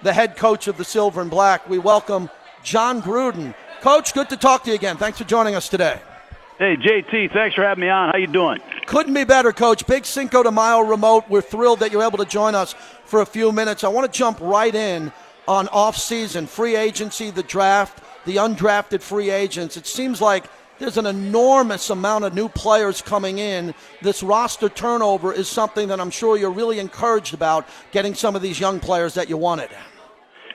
the head coach of the Silver and Black. We welcome Jon Gruden. Coach, good to talk to you again. Thanks for joining us today. Hey, JT, thanks for having me on. How you doing? Couldn't be better, Coach. Big Cinco de Mayo remote. We're thrilled that you're able to join us for a few minutes. I want to jump right in on off-season, free agency, the draft, the undrafted free agents. It seems like there's an enormous amount of new players coming in. This roster turnover is something that I'm sure you're really encouraged about, getting some of these young players that you wanted.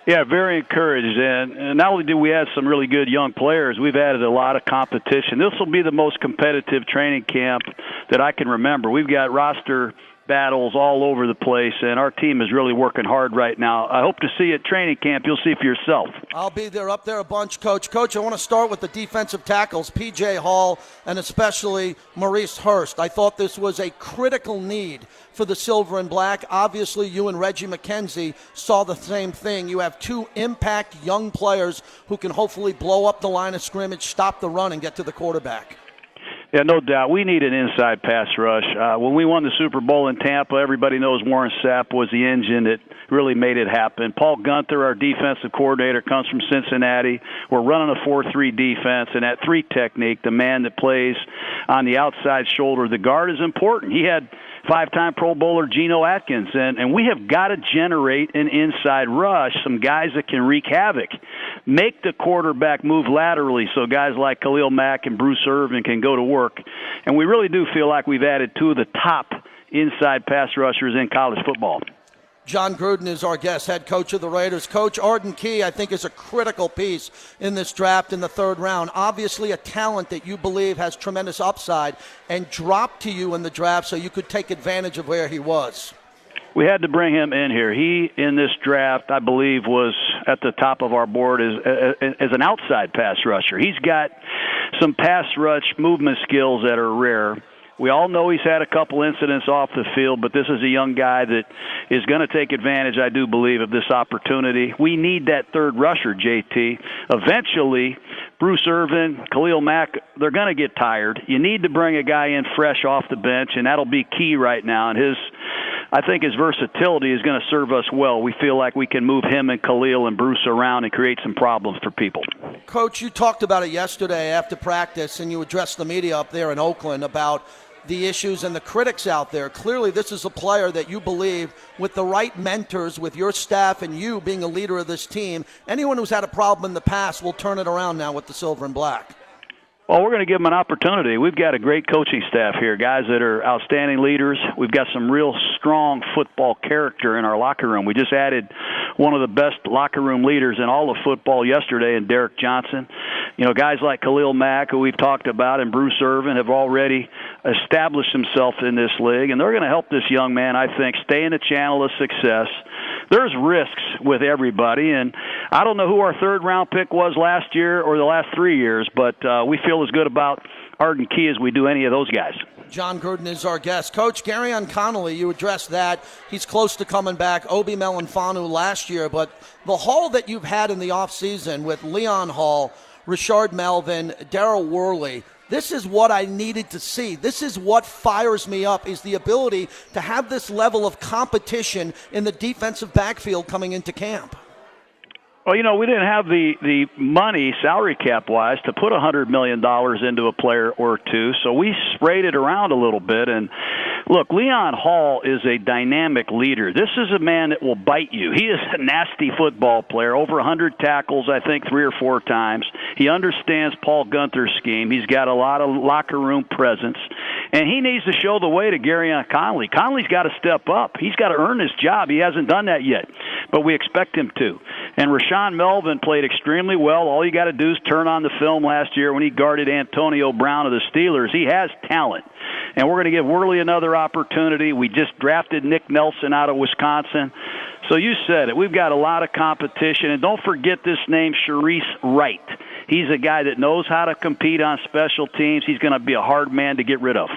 Yeah, very encouraged. And not only do we have some really good young players, we've added a lot of competition. This will be the most competitive training camp that I can remember. We've got roster battles all over the place, and our team is really working hard right now. I hope to see you at training camp. You'll see for yourself. I'll be there, up there a bunch, Coach. Coach, I want to start with the defensive tackles, P.J. Hall and especially Maurice Hurst. I thought this was a critical need for the Silver and Black. Obviously, you and Reggie McKenzie saw the same thing. You have two impact young players who can hopefully blow up the line of scrimmage, stop the run, and get to the quarterback. Yeah, no doubt. We need an inside pass rush. When we won the Super Bowl in Tampa, everybody knows Warren Sapp was the engine that really made it happen. Paul Gunther, our defensive coordinator, comes from Cincinnati. We're running a 4-3 defense, and that 3 technique, the man that plays on the outside shoulder of the guard, is important. He had 5-time Pro Bowler Geno Atkins, and we have got to generate an inside rush, some guys that can wreak havoc. Make the quarterback move laterally so guys like Khalil Mack and Bruce Irvin can go to work. And we really do feel like we've added 2 of the top inside pass rushers in college football. Jon Gruden is our guest, head coach of the Raiders. Coach, Arden Key, I think, is a critical piece in this draft in the 3rd round. Obviously a talent that you believe has tremendous upside and dropped to you in the draft so you could take advantage of where he was. We had to bring him in here. He, in this draft, I believe, was at the top of our board as an outside pass rusher. He's got some pass rush movement skills that are rare. We all know he's had a couple incidents off the field, but this is a young guy that is going to take advantage, I do believe, of this opportunity. We need that 3rd rusher, JT. Eventually, Bruce Irvin, Khalil Mack, they're going to get tired. You need to bring a guy in fresh off the bench, and that'll be key right now. And I think his versatility is going to serve us well. We feel like we can move him and Khalil and Bruce around and create some problems for people. Coach, you talked about it yesterday after practice, and you addressed the media up there in Oakland about the issues and the critics out there. Clearly, this is a player that you believe, with the right mentors, with your staff and you being a leader of this team, anyone who's had a problem in the past will turn it around now with the Silver and Black. Well, we're going to give them an opportunity. We've got a great coaching staff here, guys that are outstanding leaders. We've got some real strong football character in our locker room. We just added one of the best locker room leaders in all of football yesterday in Derek Johnson. You know, guys like Khalil Mack, who we've talked about, and Bruce Irvin have already established themselves in this league, and they're going to help this young man, I think, stay in the channel of success. There's risks with everybody, and I don't know who our 3rd-round pick was last year or the last 3 years, but we feel as good about Arden Key as we do any of those guys. Jon Gruden is our guest. Coach, Garyon Connolly, you addressed that. He's close to coming back. Obi Melanfanu last year, but the haul that you've had in the offseason with Leon Hall, Rashard Melvin, Darryl Worley, this is what I needed to see. This is what fires me up, is the ability to have this level of competition in the defensive backfield coming into camp. Well, you know, we didn't have the money, salary cap-wise, to put $100 million into a player or two, so we sprayed it around a little bit. And, look, Leon Hall is a dynamic leader. This is a man that will bite you. He is a nasty football player, over 100 tackles, I think, 3 or 4 times. He understands Paul Gunther's scheme. He's got a lot of locker room presence. And he needs to show the way to Garyon Connolly. Connolly's got to step up. He's got to earn his job. He hasn't done that yet, but we expect him to. And Rashard Melvin played extremely well. All you got to do is turn on the film last year when he guarded Antonio Brown of the Steelers. He has talent. And we're going to give Worley another opportunity. We just drafted Nick Nelson out of Wisconsin. So you said it. We've got a lot of competition. And don't forget this name, Sharice Wright. He's a guy that knows how to compete on special teams. He's going to be a hard man to get rid of.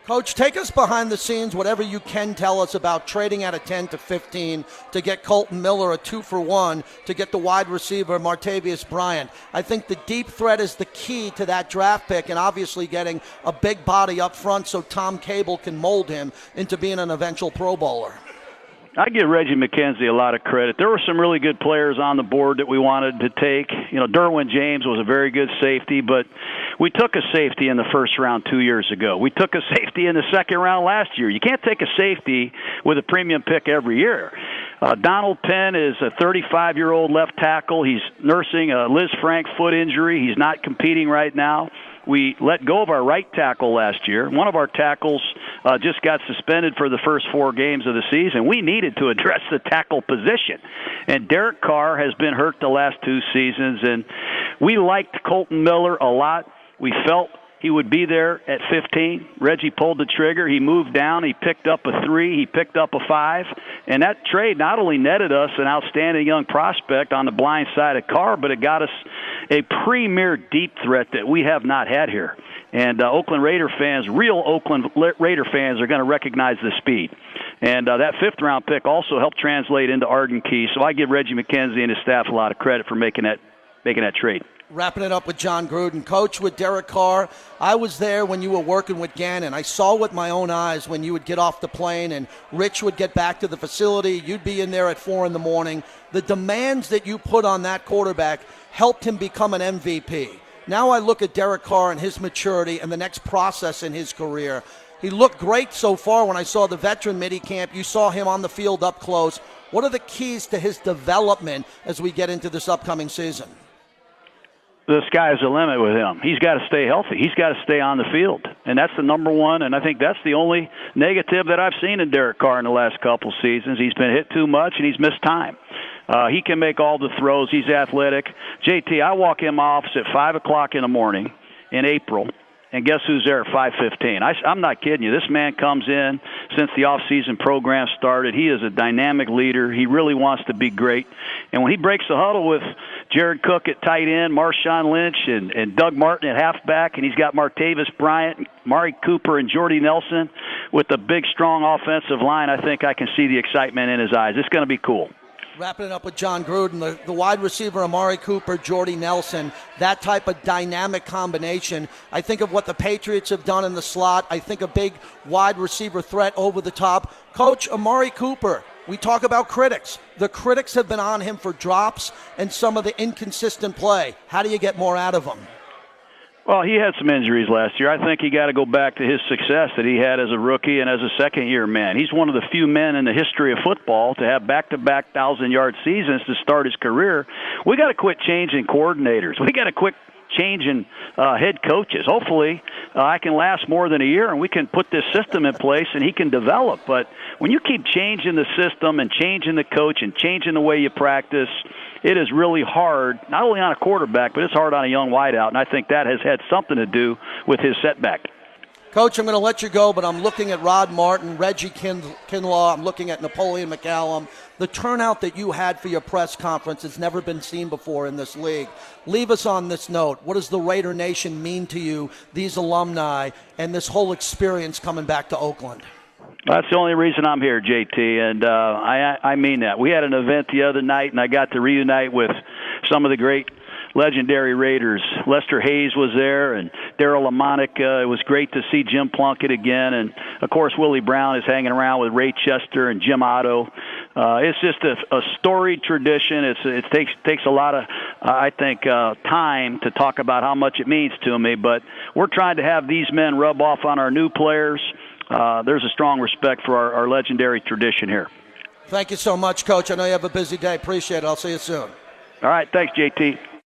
Coach, take us behind the scenes, whatever you can tell us about trading out of 10 to 15 to get Colton Miller, a 2-for-1, to get the wide receiver Martavius Bryant. I think the deep threat is the key to that draft pick, and obviously getting a big body up front so Tom Cable can mold him into being an eventual Pro Bowler. I give Reggie McKenzie a lot of credit. There were some really good players on the board that we wanted to take. Derwin James was a very good safety, but we took a safety in the first round 2 years ago. We took a safety in the second round last year. You can't take a safety with a premium pick every year. Donald Penn is a 35-year-old left tackle. He's nursing a Liz Frank foot injury. He's not competing right now. We let go of our right tackle last year. One of our tackles just got suspended for the first 4 games of the season. We needed to address the tackle position. And Derek Carr has been hurt the last 2 seasons, and we liked Colton Miller a lot. We felt he would be there at 15. Reggie pulled the trigger. He moved down. He picked up a 3. He picked up a 5. And that trade not only netted us an outstanding young prospect on the blind side of Carr, but it got us a premier deep threat that we have not had here. And Oakland Raider fans, real Oakland Raider fans, are going to recognize the speed. And that 5th-round pick also helped translate into Arden Key. So I give Reggie McKenzie and his staff a lot of credit for making that trade. Wrapping it up with John Gruden. Coach, with Derek Carr, I was there when you were working with Gannon. I saw with my own eyes when you would get off the plane and Rich would get back to the facility. You'd be in there at 4 in the morning. The demands that you put on that quarterback helped him become an MVP. Now I look at Derek Carr and his maturity and the next process in his career. He looked great so far when I saw the veteran minicamp. You saw him on the field up close. What are the keys to his development as we get into this upcoming season? The sky's the limit with him. He's got to stay healthy. He's got to stay on the field. And that's the number one, and I think that's the only negative that I've seen in Derek Carr in the last couple seasons. He's been hit too much, and he's missed time. He can make all the throws. He's athletic. JT, I walk in my office at 5 o'clock in the morning in April, and guess who's there at 5:15? I'm not kidding you. This man comes in since the off-season program started. He is a dynamic leader. He really wants to be great. And when he breaks the huddle with Jared Cook at tight end, Marshawn Lynch, and Doug Martin at halfback, and he's got Martavis Bryant, Mari Cooper, and Jordy Nelson with a big, strong offensive line, I think I can see the excitement in his eyes. It's going to be cool. Wrapping it up with John Gruden, the wide receiver Amari Cooper, Jordy Nelson, that type of dynamic combination. I think of what the Patriots have done in the slot. I think a big wide receiver threat over the top. Coach, Amari Cooper, we talk about critics. The critics have been on him for drops and some of the inconsistent play. How do you get more out of him? Well, he had some injuries last year. I think he got to go back to his success that he had as a rookie and as a second-year man. He's one of the few men in the history of football to have back-to-back 1,000-yard seasons to start his career. We got to quit changing coordinators. We got to quit changing head coaches. Hopefully, I can last more than a year, and we can put this system in place, and he can develop. But when you keep changing the system and changing the coach and changing the way you practice, it is really hard, not only on a quarterback, but it's hard on a young wideout, and I think that has had something to do with his setback. Coach, I'm going to let you go, but I'm looking at Rod Martin, Reggie Kinlaw, I'm looking at Napoleon McCallum. The turnout that you had for your press conference has never been seen before in this league. Leave us on this note. What does the Raider Nation mean to you, these alumni, and this whole experience coming back to Oakland? That's the only reason I'm here, JT, and I mean that. We had an event the other night, and I got to reunite with some of the great legendary Raiders. Lester Hayes was there, and Darryl Lamonic. It was great to see Jim Plunkett again, and, of course, Willie Brown is hanging around with Ray Chester and Jim Otto. It's just a storied tradition. It takes a lot of, I think, time to talk about how much it means to me, but we're trying to have these men rub off on our new players. There's a strong respect for our legendary tradition here. Thank you so much, Coach. I know you have a busy day. Appreciate it. I'll see you soon. All right. Thanks, JT.